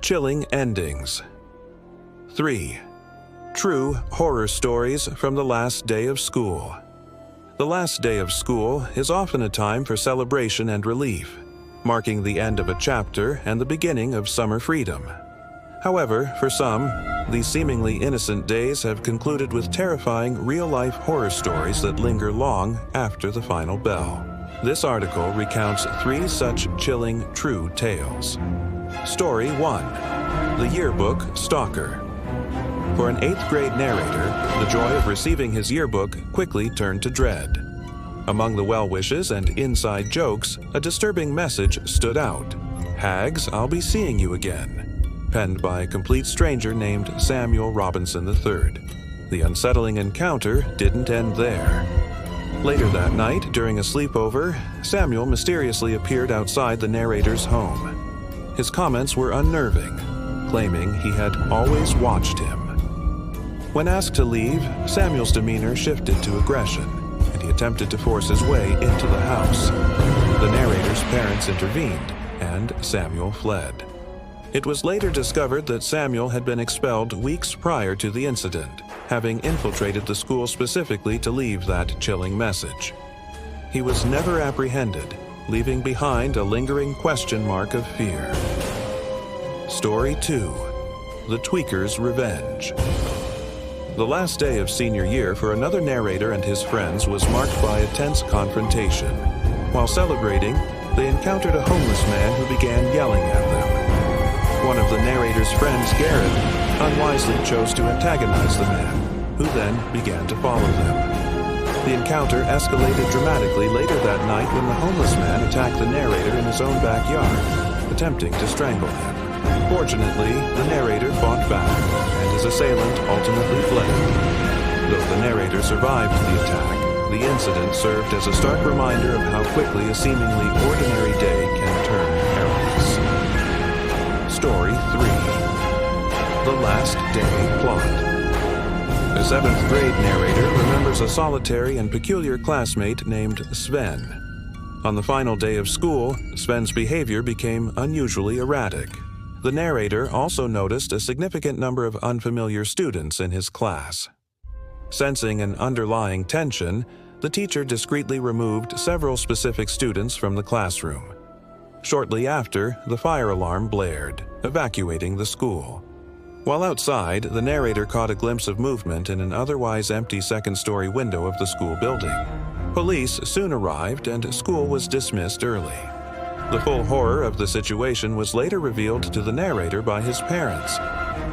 chilling endings. 3. True horror stories from the last day of school. The last day of school is often a time for celebration and relief, marking the end of a chapter and the beginning of summer freedom. However, for some, these seemingly innocent days have concluded with terrifying real-life horror stories that linger long after the final bell. This article recounts 3 such chilling true tales. Story 1. The Yearbook Stalker. For an 8th grade narrator, the joy of receiving his yearbook quickly turned to dread. Among the well wishes and inside jokes, a disturbing message stood out. "Hags, I'll be seeing you again," penned by a complete stranger named Samuel Robinson III. The unsettling encounter didn't end there. Later that night, during a sleepover, Samuel mysteriously appeared outside the narrator's home. His comments were unnerving, claiming he had always watched him. When asked to leave, Samuel's demeanor shifted to aggression, and he attempted to force his way into the house. The narrator's parents intervened, and Samuel fled. It was later discovered that Samuel had been expelled weeks prior to the incident, having infiltrated the school specifically to leave that chilling message. He was never apprehended, leaving behind a lingering question mark of fear. Story 2. The Tweaker's Revenge. The last day of senior year for another narrator and his friends was marked by a tense confrontation. While celebrating, they encountered a homeless man who began yelling at them. One of the narrator's friends, Garrett, unwisely chose to antagonize the man, who then began to follow them. The encounter escalated dramatically later that night when the homeless man attacked the narrator in his own backyard, attempting to strangle him. Fortunately, the narrator fought back, and his assailant ultimately fled. Though the narrator survived the attack, the incident served as a stark reminder of how quickly a seemingly ordinary day can turn perilous. Story 3. The Last Day Plot. A 7th grade narrator remembers a solitary and peculiar classmate named Sven. On the final day of school, Sven's behavior became unusually erratic. The narrator also noticed a significant number of unfamiliar students in his class. Sensing an underlying tension, the teacher discreetly removed several specific students from the classroom. Shortly after, the fire alarm blared, evacuating the school. While outside, the narrator caught a glimpse of movement in an otherwise empty second-story window of the school building. Police soon arrived and school was dismissed early. The full horror of the situation was later revealed to the narrator by his parents.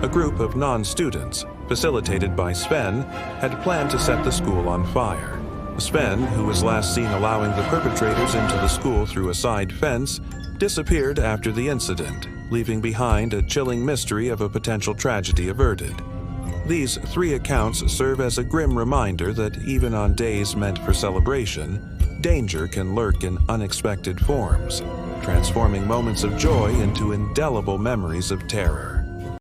A group of non-students, facilitated by Sven, had planned to set the school on fire. Sven, who was last seen allowing the perpetrators into the school through a side fence, disappeared after the incident, leaving behind a chilling mystery of a potential tragedy averted. These 3 accounts serve as a grim reminder that even on days meant for celebration, danger can lurk in unexpected forms, transforming moments of joy into indelible memories of terror.